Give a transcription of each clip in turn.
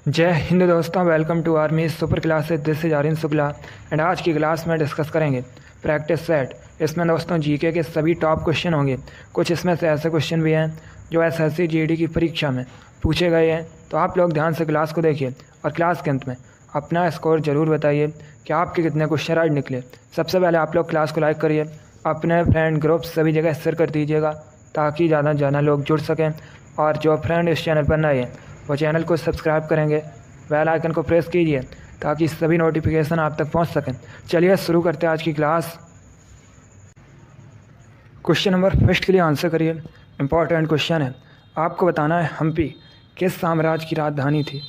जय हिंद दोस्तों, welcome to army super classes. This is Aryan Shukla and आज की क्लास में डिस्कस करेंगे प्रैक्टिस सेट। इसमें दोस्तों जीके के सभी टॉप क्वेश्चन होंगे। कुछ इसमें से ऐसे क्वेश्चन भी हैं जो एसएससी जीडी की परीक्षा में पूछे गए हैं, तो आप लोग ध्यान से क्लास को देखिए और क्लास के अंत में अपना स्कोर ज़रूर बताइए कि आपके कितने क्वेश्चन राइट निकले। सबसे पहले आप लोग क्लास को लाइक करिए, अपने फ्रेंड ग्रुप सभी जगह शेयर कर दीजिएगा ताकि ज़्यादा से ज़्यादा लोग जुड़ सकें। और जो फ्रेंड इस चैनल पर नए हैं वो चैनल को सब्सक्राइब करेंगे, बेल आइकन को प्रेस कीजिए ताकि सभी नोटिफिकेशन आप तक पहुंच सकें। चलिए शुरू करते हैं आज की क्लास। क्वेश्चन नंबर फर्स्ट के लिए आंसर करिए। इम्पॉर्टेंट क्वेश्चन है, आपको बताना है हम्पी किस साम्राज्य की राजधानी थी।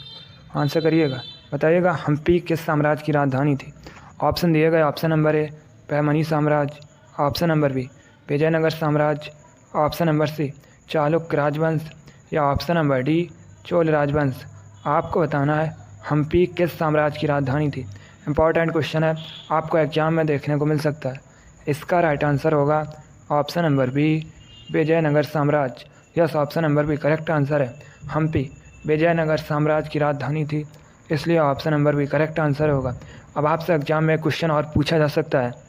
आंसर करिएगा, बताइएगा हम्पी किस साम्राज्य की राजधानी थी। ऑप्शन दिए गए, ऑप्शन नंबर ए बहमनी साम्राज्य, ऑप्शन नंबर बी विजयनगर साम्राज्य, ऑप्शन नंबर सी चालुक्य राजवंश या ऑप्शन नंबर डी चोल राजवंश। आपको बताना है हम्पी किस साम्राज्य की राजधानी थी। इम्पॉर्टेंट क्वेश्चन है, आपको एग्जाम में देखने को मिल सकता है। इसका राइट आंसर होगा ऑप्शन नंबर बी विजयनगर साम्राज्य। Yes, option number B correct answer है। हम्पी विजयनगर साम्राज्य की राजधानी थी, इसलिए option number B correct answer होगा। अब आपसे एग्जाम में क्वेश्चन और पूछा जा सकता है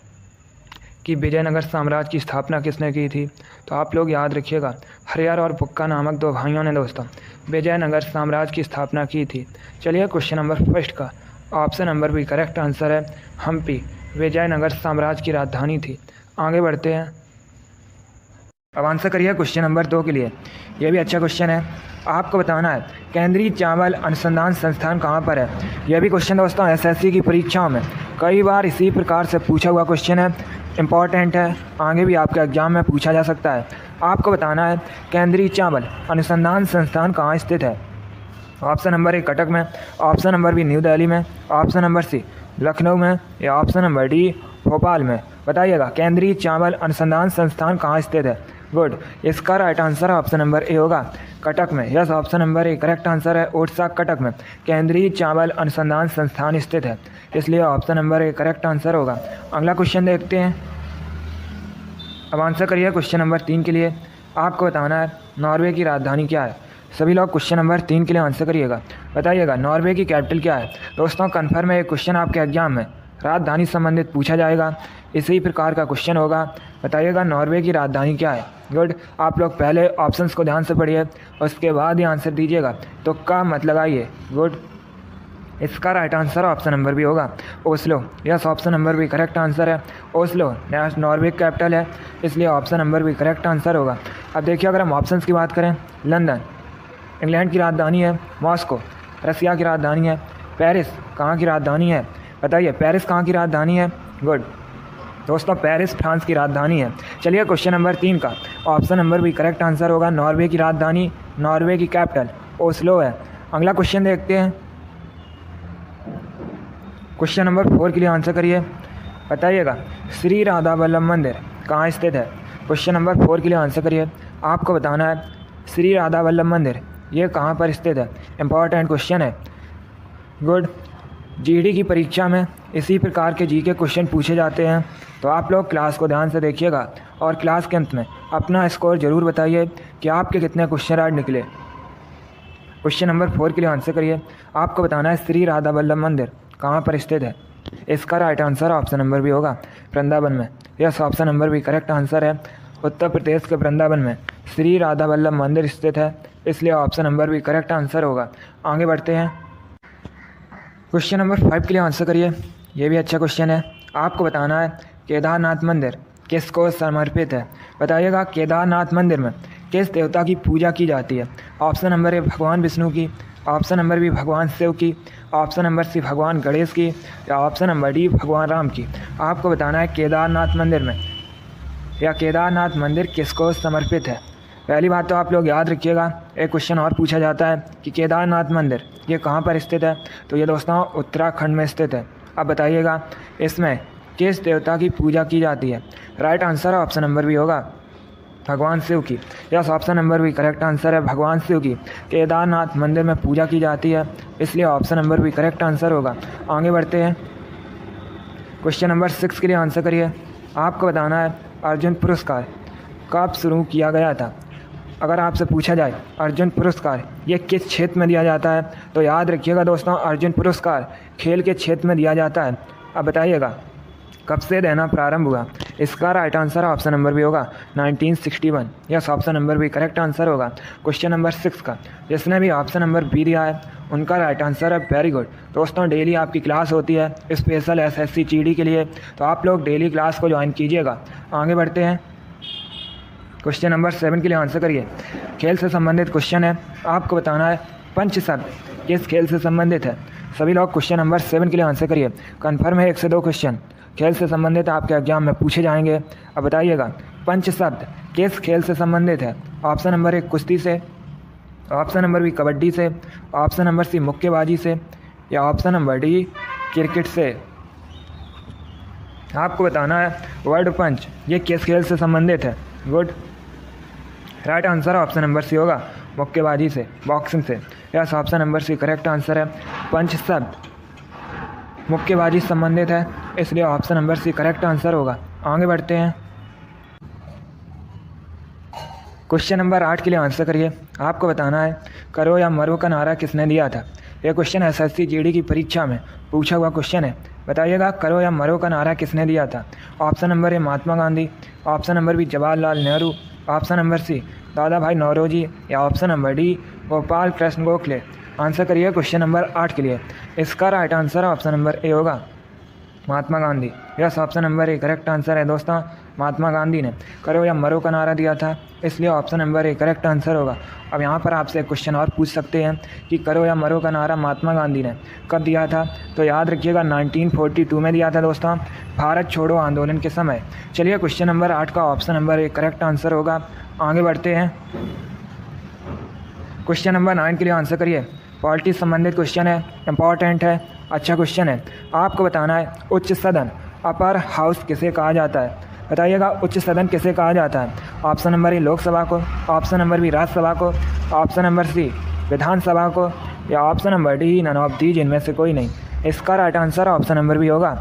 कि विजयनगर साम्राज्य की स्थापना किसने की थी, तो आप लोग याद रखिएगा हरिहर और बुक्का नामक दो भाइयों ने दोस्तों विजयनगर साम्राज्य की स्थापना की थी। चलिए क्वेश्चन नंबर फर्स्ट का option number B correct answer है। हम्पी विजयनगर साम्राज्य की राजधानी थी। आगे बढ़ते हैं, अब आंसर करिए क्वेश्चन नंबर 2 के लिए। यह भी अच्छा क्वेश्चन है, आपको बताना है केंद्रीय चावल अनुसंधान संस्थान कहाँ पर है। यह भी क्वेश्चन दोस्तों एसएससी की परीक्षाओं में कई बार इसी प्रकार से पूछा हुआ क्वेश्चन है, इम्पॉर्टेंट है, आगे भी आपके एग्जाम में पूछा जा सकता है। आपको बताना है केंद्रीय चावल अनुसंधान संस्थान कहाँ स्थित है। ऑप्शन नंबर ए कटक में, option number B new Delhi में, ऑप्शन नंबर सी लखनऊ में या ऑप्शन नंबर डी भोपाल में। बताइएगा केंद्रीय चावल अनुसंधान संस्थान कहाँ स्थित है। गुड, इसका right answer option number A होगा कटक में। Yes, option number A correct answer है। ओडिशा कटक में केंद्रीय चावल अनुसंधान संस्थान स्थित है, इसलिए option number A correct answer होगा। अगला क्वेश्चन देखते हैं, अब आंसर करिए क्वेश्चन नंबर 3 के लिए। आपको बताना है नॉर्वे की राजधानी क्या है। सभी लोग क्वेश्चन नंबर 3 के लिए आंसर करिएगा, बताइएगा नॉर्वे की कैपिटल क्या है। दोस्तों कन्फर्म है, ये क्वेश्चन आपके एग्जाम में राजधानी संबंधित पूछा जाएगा, इसी प्रकार का क्वेश्चन होगा। बताइएगा नॉर्वे की राजधानी क्या है। गुड, आप लोग पहले ऑप्शंस को ध्यान से पढ़िए, उसके बाद ही आंसर दीजिएगा, तो का मत लगाइए। गुड, इसका right answer option number B होगा Oslo. Yes, option number B correct answer है। ओस्लो नॉर्वे कैपिटल है, इसलिए option number B correct answer होगा। अब देखिए, अगर हम ऑप्शंस की बात करें, लंदन इंग्लैंड की राजधानी है, मॉस्को रसिया की राजधानी है, पेरिस कहाँ की राजधानी है। बताइए पेरिस कहाँ की राजधानी है। गुड दोस्तों, पेरिस फ्रांस की राजधानी है। चलिए क्वेश्चन नंबर 3 का option number B correct answer होगा। नॉर्वे की राजधानी, नॉर्वे की कैपिटल ओस्लो है। अगला क्वेश्चन देखते हैं, क्वेश्चन नंबर 4 के लिए आंसर करिए। बताइएगा श्री राधा वल्लभ मंदिर कहाँ स्थित है। क्वेश्चन नंबर 4 के लिए आंसर करिए। आपको बताना है श्री राधा वल्लभ मंदिर ये कहाँ पर स्थित है। इम्पॉर्टेंट क्वेश्चन है। गुड, जीडी की परीक्षा में इसी प्रकार के जी के क्वेश्चन पूछे जाते हैं, तो आप लोग क्लास को ध्यान से देखिएगा और क्लास के अंत में अपना स्कोर ज़रूर बताइए कि आपके कितने क्वेश्चन राइट निकले। क्वेश्चन नंबर 4 के लिए आंसर करिए। आपको बताना है श्री राधा वल्लभ मंदिर कहाँ पर स्थित है। इसका right answer option number B होगा वृंदावन में। Yes, option number B correct answer है। उत्तर प्रदेश के वृंदावन में श्री राधा वल्लभ मंदिर स्थित है, इसलिए option number B correct answer होगा। आगे बढ़ते हैं, क्वेश्चन नंबर 5 के लिए आंसर करिए। ये भी अच्छा क्वेश्चन है, आपको बताना है केदारनाथ मंदिर किसको समर्पित है। बताइएगा केदारनाथ मंदिर में किस देवता की पूजा की जाती है। ऑप्शन नंबर ए भगवान विष्णु की, ऑप्शन नंबर बी भगवान शिव की, ऑप्शन नंबर सी भगवान गणेश की या ऑप्शन नंबर डी भगवान राम की। आपको बताना है केदारनाथ मंदिर में या केदारनाथ मंदिर किसको समर्पित है। पहली बात तो आप लोग याद रखिएगा, एक क्वेश्चन और पूछा जाता है कि केदारनाथ मंदिर ये कहाँ पर स्थित है, तो ये दोस्तों उत्तराखंड में स्थित है। अब बताइएगा इसमें किस देवता की पूजा की जाती है। Right answer option number B होगा भगवान शिव की। यस, option number B correct answer है। भगवान शिव की केदारनाथ मंदिर में पूजा की जाती है, इसलिए option number B correct answer होगा। आगे बढ़ते हैं, क्वेश्चन नंबर 6 के लिए आंसर करिए। आपको बताना है अर्जुन पुरस्कार कब शुरू किया गया था। अगर आपसे पूछा जाए अर्जुन पुरस्कार ये किस क्षेत्र में दिया जाता है, तो याद रखिएगा दोस्तों, अर्जुन पुरस्कार खेल के क्षेत्र में दिया जाता है। अब बताइएगा कब से देना प्रारंभ हुआ। इसका right answer option number B होगा 1961। Yes, option number B correct answer होगा क्वेश्चन नंबर 6 का। जिसने भी ऑप्शन नंबर बी दिया है उनका राइट आंसर है। वेरी गुड दोस्तों, डेली आपकी क्लास होती है स्पेशल SSC GD के लिए, तो आप लोग डेली क्लास को ज्वाइन कीजिएगा। आगे बढ़ते हैं, क्वेश्चन नंबर 7 के लिए आंसर करिए। खेल से संबंधित क्वेश्चन है, आपको बताना है पंच शब्द किस खेल से संबंधित है। सभी लोग क्वेश्चन नंबर 7 के लिए आंसर करिए। कन्फर्म है 1 से 2 क्वेश्चन खेल से संबंधित आपके एग्जाम में पूछे जाएंगे। अब बताइएगा पंच शब्द किस खेल से संबंधित है। ऑप्शन नंबर 1 कुश्ती से, ऑप्शन नंबर बी कबड्डी से, ऑप्शन नंबर सी मुक्केबाजी से, या ऑप्शन नंबर डी क्रिकेट से। आपको बताना है वर्ड पंच ये किस खेल से संबंधित है। Good, right answer option number C होगा मुक्केबाजी से, बॉक्सिंग से। Yes, option number C correct answer है। पंच शब्द मुक्केबाजी से संबंधित है, इसलिए option number C correct answer होगा। आगे बढ़ते हैं, क्वेश्चन नंबर 8 के लिए आंसर करिए। आपको बताना है करो या मरो का नारा किसने दिया था। यह क्वेश्चन SSC GD की परीक्षा में पूछा हुआ क्वेश्चन है। बताइएगा करो या मरो का नारा किसने दिया था। Option number A Mahatma Gandhi, option number B Jawaharlal Nehru, option number C Dadabhai Naoroji, या option number D Gopal Krishna Gokhale. Answer करिए क्वेश्चन नंबर 8 के लिए। इसका right answer option number A होगा Mahatma Gandhi. Yes, option number A correct answer है दोस्तों। महात्मा गांधी ने करो या मरो का नारा दिया था, इसलिए option number A correct answer होगा। अब यहाँ पर आपसे एक क्वेश्चन और पूछ सकते हैं कि करो या मरो का नारा महात्मा गांधी ने कब दिया था। तो याद रखिएगा 1942 में दिया था दोस्तों, भारत छोड़ो आंदोलन के समय। चलिए क्वेश्चन नंबर 8 का option number A correct answer होगा। आगे बढ़ते हैं, क्वेश्चन नंबर 9 के लिए आंसर करिए। पॉलिटिक्स संबंधित क्वेश्चन है, इंपॉर्टेंट है, अच्छा क्वेश्चन है। आपको बताना है उच्च सदन अपर हाउस किसे कहा जाता है। बताइएगा उच्च सदन किसे कहा जाता है। ऑप्शन नंबर ए लोकसभा को, ऑप्शन नंबर बी राज्यसभा को, ऑप्शन नंबर सी विधानसभा को, या option number D none of these इनमें से कोई नहीं। इसका right answer option number B होगा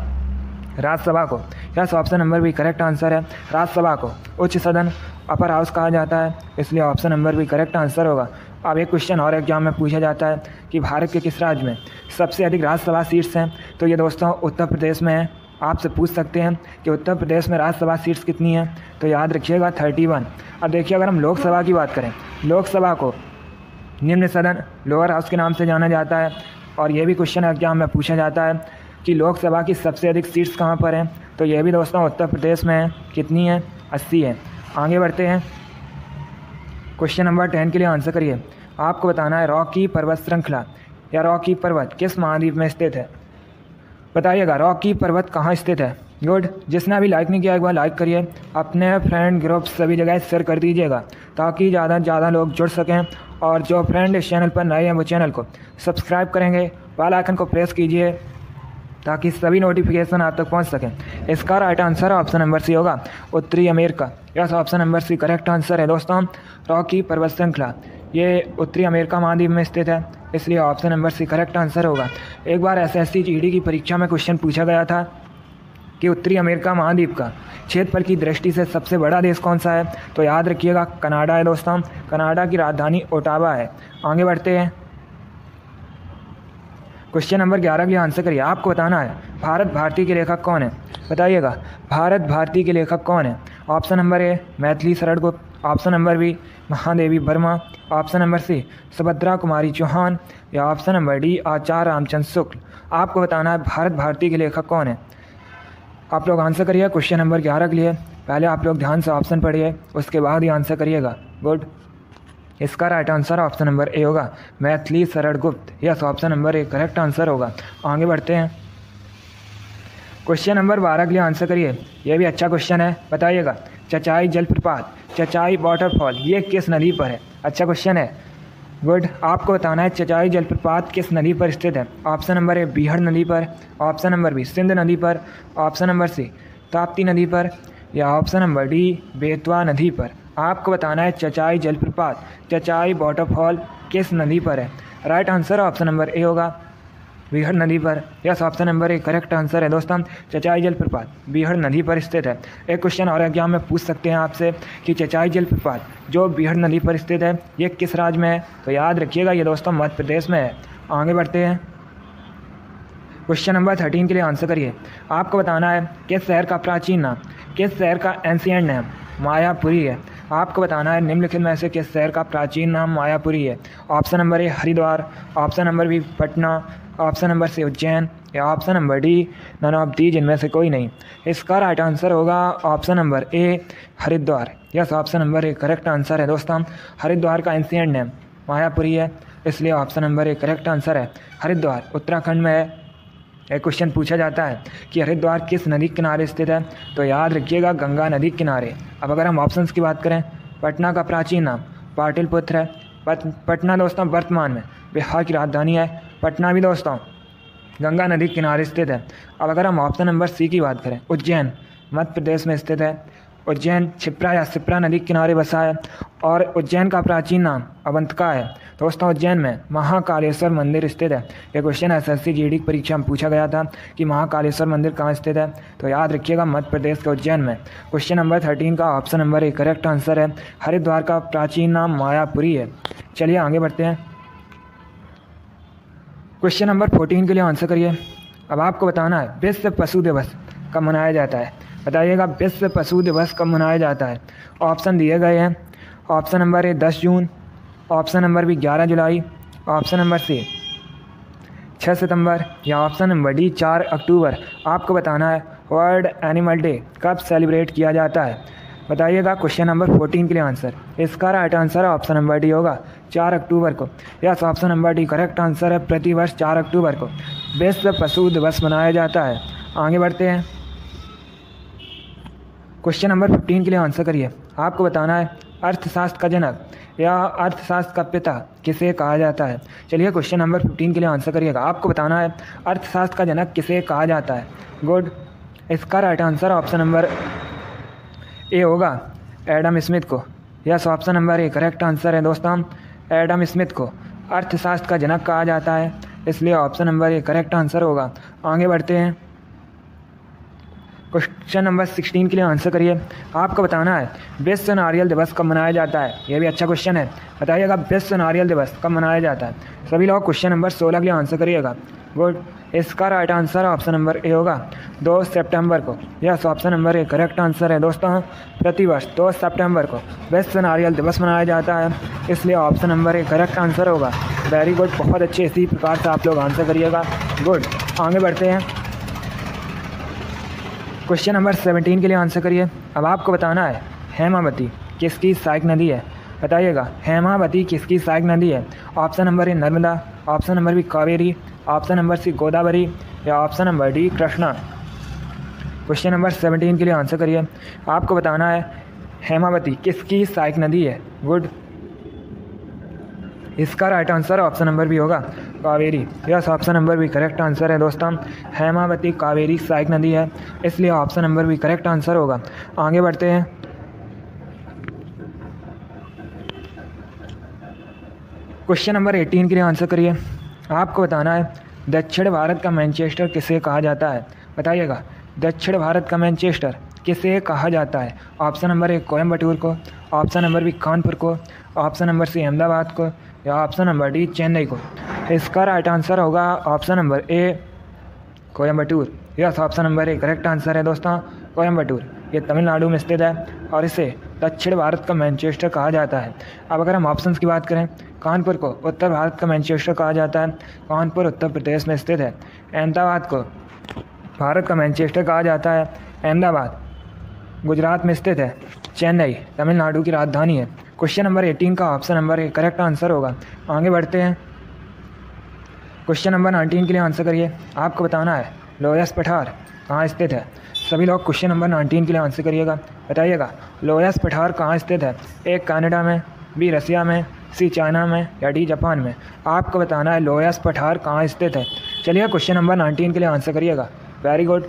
राज्यसभा को। Yes, option number B correct answer है। राज्यसभा को उच्च सदन अपर हाउस कहा जाता है, इसलिए option number B correct answer होगा। अब एक क्वेश्चन और एग्जाम में पूछा जाता है कि भारत के किस राज्य में सबसे अधिक राज्यसभा सीट्स हैं। तो ये दोस्तों उत्तर प्रदेश में है। आपसे पूछ सकते हैं कि उत्तर प्रदेश में राज्यसभा सीट्स कितनी हैं। तो याद रखिएगा 31। अब देखिए अगर हम लोकसभा की बात करें, लोकसभा को निम्न सदन लोअर हाउस के नाम से जाना जाता है। और ये भी क्वेश्चन एग्जाम में पूछा जाता है कि लोकसभा की सबसे अधिक सीट्स कहाँ पर हैं। तो यह भी दोस्तों उत्तर प्रदेश में है। कितनी है? 80 है। आगे बढ़ते हैं, क्वेश्चन नंबर 10 के लिए आंसर करिए। आपको बताना है रॉकी पर्वत श्रृंखला या रॉकी पर्वत किस महाद्वीप में स्थित है। बताइएगा रॉकी पर्वत कहाँ स्थित है। गुड, जिसने अभी लाइक नहीं किया एक बार लाइक करिए, अपने फ्रेंड ग्रुप सभी जगह शेयर कर दीजिएगा ताकि ज़्यादा से ज़्यादा लोग जुड़ सकें। और जो फ्रेंड इस चैनल पर नए हैं वो चैनल को सब्सक्राइब करेंगे, बेल आइकन को प्रेस कीजिए ताकि सभी नोटिफिकेशन आप तक पहुंच सकें। इसका right answer option number C होगा उत्तरी America. Yes, option number C correct answer है दोस्तों। रॉकी पर्वत श्रृंखला ये उत्तरी अमेरिका महाद्वीप में स्थित है, इसलिए option number C correct answer होगा। एक बार SSC GD की परीक्षा में क्वेश्चन पूछा गया था कि उत्तरी अमेरिका महाद्वीप का क्षेत्रफल की दृष्टि से सबसे बड़ा देश कौन सा है। तो याद रखिएगा कनाडा है दोस्तों। कनाडा की राजधानी ओटावा है। आगे बढ़ते हैं, क्वेश्चन नंबर 11 के लिए आंसर करिए। आपको बताना है भारत भारती के लेखक कौन है। बताइएगा भारत भारती के लेखक कौन है। ऑप्शन नंबर ए Maithili Sharan Gupt, option number B Mahadevi Verma, option number C Subhadra Kumari Chauhan, या option number D Acharya Ramchandra Shukla. आपको बताना है भारत भारती के लेखक कौन है। आप लोग आंसर करिए क्वेश्चन नंबर 11 के लिए। पहले आप लोग ध्यान से ऑप्शन पढ़िए, उसके बाद ही आंसर करिएगा। गुड, इसका right answer option number A होगा मैथिली शरण गुप्त। Yes, option number A correct answer होगा। आगे बढ़ते हैं, क्वेश्चन नंबर 12 के लिए आंसर करिए। यह भी अच्छा क्वेश्चन है। बताइएगा चचाई जलप्रपात, चचाई वाटरफॉल ये किस नदी पर है। अच्छा क्वेश्चन है। गुड, आपको बताना है चचाई जलप्रपात किस नदी पर स्थित है। ऑप्शन नंबर ए बीहड़ नदी पर, ऑप्शन नंबर बी सिंध नदी पर, ऑप्शन नंबर सी ताप्ती नदी पर, या ऑप्शन नंबर डी बेतवा नदी पर। आपको बताना है चचाई जलप्रपात, चचाई वाटरफॉल किस नदी पर है। Right answer option number A होगा बीहड़ नदी पर। Yes, option number A correct answer है दोस्तों। चचाई जलप्रपात बीहड़ नदी पर स्थित है। एक क्वेश्चन और एग्जाम में पूछ सकते हैं आपसे कि चचाई जलप्रपात जो बीहड़ नदी पर स्थित है ये किस राज्य में है, तो याद रखिएगा ये दोस्तों मध्य प्रदेश में है। आगे बढ़ते हैं, क्वेश्चन नंबर 13 के लिए आंसर करिए। आपको बताना है किस शहर का प्राचीन नाम, किस शहर का एंशिएंट नाम मायापुरी है। आपको बताना है निम्नलिखित में से किस शहर का प्राचीन नाम मायापुरी है। Option number A Haridwar, option number B Patna, option number C Ujjain या option number D none of the जिनमें से कोई नहीं। इसका राइट आंसर होगा option number A Haridwar. Yes, option number A correct answer है दोस्तों। हरिद्वार का एंशिएंट नेम मायापुरी है, इसलिए option number A correct answer है। हरिद्वार उत्तराखंड में है। एक क्वेश्चन पूछा जाता है कि हरिद्वार किस नदी के किनारे स्थित है, तो याद रखिएगा गंगा नदी के किनारे। अब अगर हम ऑप्शंस की बात करें, पटना का प्राचीन नाम पाटलिपुत्र है। पटना दोस्तों वर्तमान में बिहार की राजधानी है। पटना भी दोस्तों गंगा नदी के किनारे स्थित है। अब अगर हम ऑप्शन नंबर सी की बात करें, उज्जैन मध्य प्रदेश में स्थित है। उज्जैन क्षिप्रा या शिप्रा नदी के किनारे बसा है और उज्जैन का प्राचीन नाम अवंतिका है। दोस्तों उज्जैन में महाकालेश्वर मंदिर स्थित है। यह क्वेश्चन एसएससी जीडी की परीक्षा में पूछा गया था कि महाकालेश्वर मंदिर कहाँ स्थित है, तो याद रखिएगा मध्य प्रदेश के उज्जैन में। क्वेश्चन नंबर 13 का option number A correct answer है। हरिद्वार का प्राचीन नाम मायापुरी है। चलिए आगे बढ़ते हैं, क्वेश्चन नंबर 14 के लिए आंसर करिए। अब आपको बताना है विश्व पशु दिवस कब मनाया जाता है। बताइएगा विश्व पशु दिवस कब मनाया जाता है। ऑप्शन दिए गए हैं। ऑप्शन नंबर ए 10 जून, ऑप्शन नंबर बी 11 जुलाई, ऑप्शन नंबर सी 6 सितंबर या ऑप्शन नंबर डी 4 अक्टूबर। आपको बताना है वर्ल्ड एनिमल डे कब सेलिब्रेट किया जाता है। बताइएगा क्वेश्चन नंबर 14 के लिए आंसर। इसका right answer option number D होगा 4 अक्टूबर को। Yes, option number D correct answer है। प्रतिवर्ष 4 अक्टूबर को विश्व पशु दिवस मनाया जाता है। आगे बढ़ते हैं, क्वेश्चन नंबर 15 के लिए आंसर करिए। आपको बताना है अर्थशास्त्र का जनक या अर्थशास्त्र का पिता किसे कहा जाता है। चलिए क्वेश्चन नंबर 15 के लिए आंसर करिएगा। आपको बताना है अर्थशास्त्र का जनक किसे कहा जाता है। गुड, इसका right answer option number A होगा एडम स्मिथ को। Yes, option number A correct answer है दोस्तों। एडम स्मिथ को अर्थशास्त्र का जनक कहा जाता है, इसलिए option number A correct answer होगा। आगे बढ़ते हैं, क्वेश्चन नंबर 16 के लिए आंसर करिए। आपको बताना है विश्व नारियल दिवस कब मनाया जाता है। यह भी अच्छा क्वेश्चन है। बताइएगा विश्व नारियल दिवस कब मनाया जाता है। सभी लोग क्वेश्चन नंबर 16 के लिए आंसर करिएगा। गुड, इसका right answer option number A होगा 2 सितंबर को। Yes, option number A correct answer है दोस्तों। प्रतिवर्ष 2 सितंबर को विश्व नारियल दिवस मनाया जाता है, इसलिए option number A correct answer होगा। वेरी गुड, बहुत अच्छे इसी प्रकार से आप लोग आंसर करिएगा। गुड, आगे बढ़ते हैं, क्वेश्चन नंबर 17 के लिए आंसर करिए। अब आपको बताना है हेमावती किसकी सहायक नदी है। बताइएगा हेमावती किसकी सहायक नदी है। Option number A Narmada, option number B Kaveri, option number C Godavari या option number D Krishna. Question number 17 के लिए आंसर करिए। आपको बताना है हेमावती किसकी सहायक नदी है। गुड, इसका right answer option number B होगा Kaveri. Yes, option number B correct answer है दोस्तों। हेमावती कावेरी सहायक नदी है, इसलिए option number B correct answer होगा। आगे बढ़ते हैं, क्वेश्चन नंबर 18 के लिए आंसर करिए। आपको बताना है दक्षिण भारत का मैनचेस्टर किसे कहा जाता है। बताइएगा दक्षिण भारत का मैनचेस्टर किसे कहा जाता है। ऑप्शन नंबर ए कोयम्बटूर को, ऑप्शन नंबर बी कानपुर को, ऑप्शन नंबर सी अहमदाबाद को या ऑप्शन नंबर डी चेन्नई को। इसका राइट आंसर होगा option number A Coimbatore. Yes, option number A correct answer है दोस्तों। कोयम्बटूर ये तमिलनाडु में स्थित है और इसे दक्षिण भारत का मैनचेस्टर कहा जाता है। अब अगर हम ऑप्शंस की बात करें, कानपुर को उत्तर भारत का मैनचेस्टर कहा जाता है। कानपुर उत्तर प्रदेश में स्थित है। अहमदाबाद को भारत का मैनचेस्टर कहा जाता है। अहमदाबाद गुजरात में स्थित है। चेन्नई तमिलनाडु की राजधानी है। क्वेश्चन नंबर 18 का option number A correct answer होगा। आगे बढ़ते हैं, क्वेश्चन नंबर 19 के लिए आंसर करिए। आपको बताना है लोयस पठार कहाँ स्थित है। सभी लोग क्वेश्चन नंबर 19 के लिए आंसर करिएगा। बताइएगा लोयस पठार कहाँ स्थित है। ए कनाडा में, बी रसिया में, सी चाइना में या डी जापान में। आपको बताना है लोयस पठार कहाँ स्थित है। चलिए क्वेश्चन नंबर 19 के लिए आंसर करिएगा। Very good,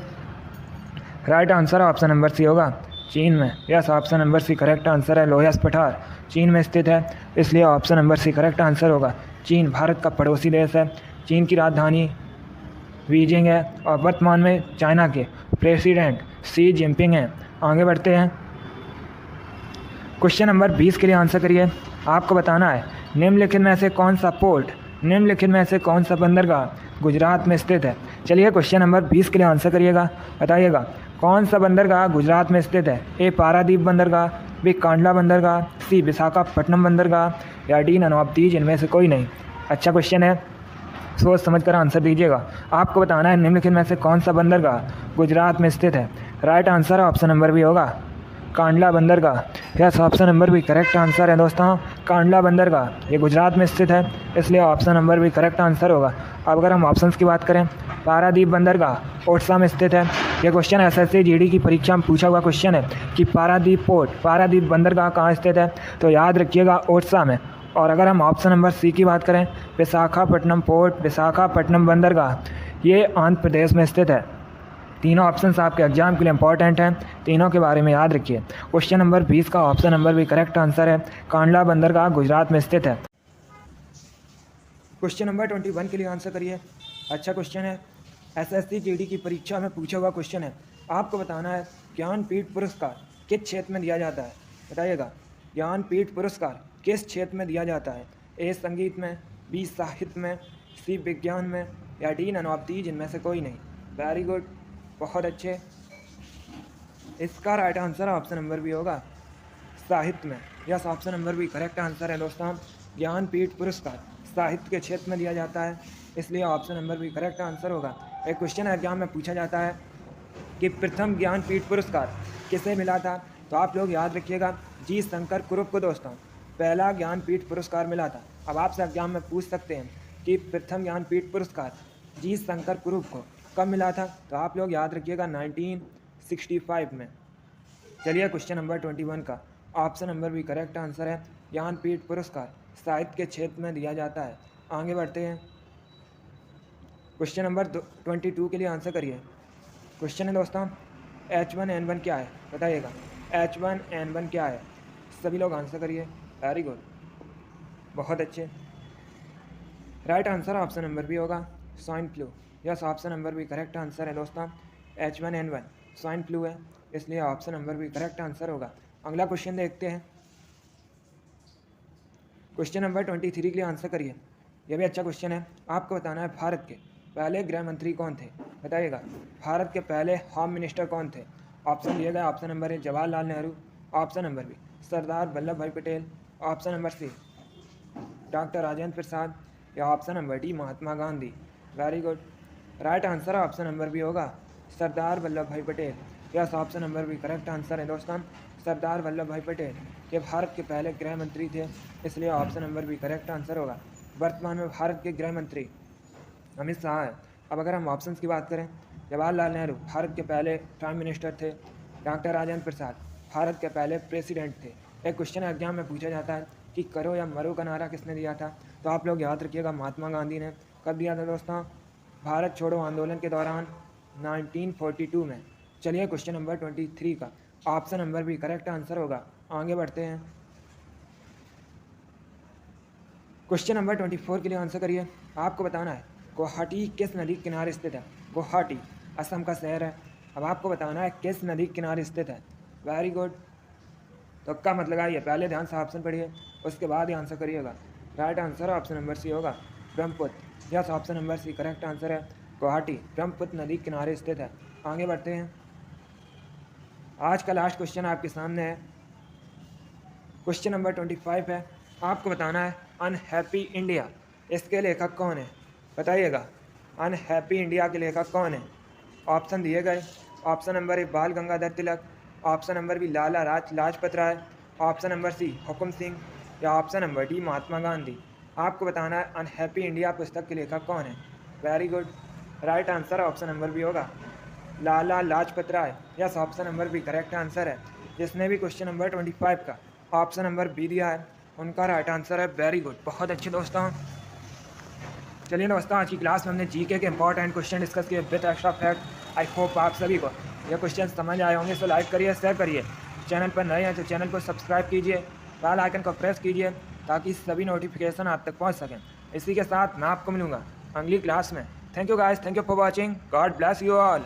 right answer option number C होगा चीन में। Yes, option number C correct answer है। लोयस पठार चीन में स्थित है, इसलिए option number C correct answer होगा। चीन भारत का पड़ोसी देश है। चीन की राजधानी बीजिंग है और वर्तमान में चाइना के प्रेसिडेंट शी जिनपिंग हैं। आगे बढ़ते हैं। क्वेश्चन नंबर 20 के लिए आंसर करिए। आपको बताना है निम्नलिखित में से कौन सा पोर्ट, निम्नलिखित में से कौन सा बंदरगाह गुजरात में स्थित है। चलिए क्वेश्चन नंबर 20 के लिए आंसर करिएगा। बताइएगा कौन सा बंदरगाह गुजरात में स्थित है। ए पारादीप बंदरगाह, बी कांडला बंदरगाह, सी विशाखापट्टनम बंदरगाह या डी ननवाबतीज इनमें से कोई नहीं। अच्छा क्वेश्चन है, सोच समझ कर आंसर दीजिएगा। आपको बताना है निम्नलिखित में से कौन सा बंदरगाह गुजरात में स्थित है। Right answer option number B होगा कांडला बंदरगाह। Yes, option number B correct answer है दोस्तों। कांडला बंदरगाह ये गुजरात में स्थित है, इसलिए option number B correct answer होगा। अब अगर हम ऑप्शंस की बात करें, पारादीप बंदरगाह ओडिशा में स्थित है। यह क्वेश्चन एसएससी जीडी की परीक्षा में पूछा हुआ क्वेश्चन है कि पारादीप बंदरगाह कहाँ स्थित है, तो याद रखिएगा ओडिशा में। और अगर हम ऑप्शन नंबर सी की बात करें, विशाखापट्टनम पोर्ट, विशाखापट्टनम बंदरगाह, ये आंध्र प्रदेश में स्थित है। तीनों ऑप्शंस आपके एग्जाम के लिए इंपॉर्टेंट हैं, तीनों के बारे में याद रखिए। क्वेश्चन नंबर 20 का option number B correct answer है, कांडला बंदरगाह गुजरात में स्थित है। क्वेश्चन नंबर 21 के लिए आंसर करिए। अच्छा क्वेश्चन है, एसएससी जीडी की परीक्षा में पूछा हुआ क्वेश्चन है। आपको बताना है ज्ञानपीठ पुरस्कार किस क्षेत्र में दिया जाता है। बताइएगा ज्ञानपीठ पुरस्कार किस क्षेत्र में दिया जाता है। ए संगीत में, बी साहित्य में, सी विज्ञान में या डी ननवाबतीज इनमें से कोई नहीं। वेरी गुड, बहुत अच्छे। इसका right answer option number B होगा साहित्य में। Yes, option number B correct answer है दोस्तों। ज्ञानपीठ पुरस्कार साहित्य के क्षेत्र में दिया जाता है, इसलिए option number B correct answer होगा। एक क्वेश्चन एग्जाम में पूछा जाता है कि प्रथम ज्ञानपीठ पुरस्कार किसे मिला था, तो आप लोग याद रखिएगा जी शंकर कुरुप को दोस्तों पहला ज्ञानपीठ पुरस्कार मिला था। अब आपसे एग्जाम में पूछ सकते हैं कि प्रथम ज्ञानपीठ पुरस्कार जी शंकर कुरुप को कब मिला था, तो आप लोग याद रखिएगा 1965 में। चलिए क्वेश्चन नंबर 21 का option number B correct answer है, ज्ञानपीठ पुरस्कार साहित्य के क्षेत्र में दिया जाता है। आगे बढ़ते हैं। क्वेश्चन नंबर 22 के लिए आंसर करिए। क्वेश्चन है दोस्तों H1N1 क्या है। बताइएगा H1N1 क्या है। सभी लोग आंसर करिए। वेरी गुड, बहुत अच्छे। Right answer option number B होगा swine flu. Yes, option number B correct answer है दोस्तों। H1N1 स्वाइन फ्लू है, इसलिए option number B correct answer होगा। अगला क्वेश्चन देखते हैं। क्वेश्चन नंबर 23 के लिए आंसर करिए। यह भी अच्छा क्वेश्चन है। आपको बताना है भारत के पहले गृह मंत्री कौन थे। बताइएगा भारत के पहले होम मिनिस्टर कौन थे। ऑप्शन दिए गए, option number A Jawaharlal Nehru, option number B Sardar Vallabhbhai Patel, option number C doctor Rajendra Prasad या option number D Mahatma Gandhi. Very good, right answer option number B होगा Sardar Vallabhbhai Patel. Yes, option number B correct answer है दोस्तों। सरदार Vallabhbhai Patel ये भारत के पहले गृह मंत्री थे, इसलिए option number B correct answer होगा। वर्तमान में भारत के गृह मंत्री अमित शाह है। अब अगर हम ऑप्शंस की बात करें, जवाहरलाल नेहरू भारत के पहले प्राइम मिनिस्टर थे, डॉक्टर राजेंद्र प्रसाद भारत के पहले प्रेसिडेंट थे। एक क्वेश्चन एग्जाम में पूछा जाता है कि करो या मरो का नारा किसने दिया था, तो आप लोग याद रखिएगा महात्मा गांधी ने। कब दिया था दोस्तों, भारत छोड़ो आंदोलन के दौरान 1942 में। चलिए क्वेश्चन नंबर 23 का option number B correct answer होगा। आगे बढ़ते हैं। क्वेश्चन नंबर 24 के लिए आंसर करिए। आपको बताना है गुवाहाटी किस नदी के किनारे स्थित है। गुवाहाटी असम का शहर है। अब आपको बताना है किस नदी के किनारे स्थित है। वेरी गुड, तो का मत लगाइए, पहले ध्यान से ऑप्शन पढ़िए, उसके बाद ही आंसर करिएगा। Right answer option number C होगा Brahmaputra. Yes, option number C correct answer है, गुवाहाटी ब्रह्मपुत्र नदी के किनारे स्थित है। आगे बढ़ते हैं। आज का लास्ट क्वेश्चन आपके सामने है। क्वेश्चन नंबर 25 है। आपको बताना है अनहैप्पी इंडिया इसके लेखक कौन है। बताइएगा अनहैप्पी इंडिया के लेखक कौन है। ऑप्शन दिए गए, ऑप्शन नंबर ए बाल Gangadhar Tilak, option number B लाला लाजपत राय, ऑप्शन नंबर सी हुकुम सिंह या option number D Mahatma Gandhi. आपको बताना है अनहैप्पी इंडिया पुस्तक के लेखक कौन है। Very good, right answer option number B होगा Lala Lajpat Rai. Yes, option number B correct answer है। जिसने भी क्वेश्चन नंबर 25 का ऑप्शन नंबर बी दिया है उनका राइट आंसर है। वेरी गुड, बहुत अच्छे दोस्तों। चलिए दोस्तों, आज की क्लास में हमने जीके के इंपॉर्टेंट क्वेश्चन डिस्कस किए with extra fact. I hope आप सभी को ये क्वेश्चन समझ आए होंगे। सो लाइक करिए, शेयर करिए। चैनल पर नए हैं तो चैनल को सब्सक्राइब कीजिए, बेल आइकन को प्रेस कीजिए ताकि सभी नोटिफिकेशन आप तक पहुंच सकें। इसी के साथ मैं आपको मिलूँगा अगली क्लास में thank you guys, thank you for watching, God bless you all.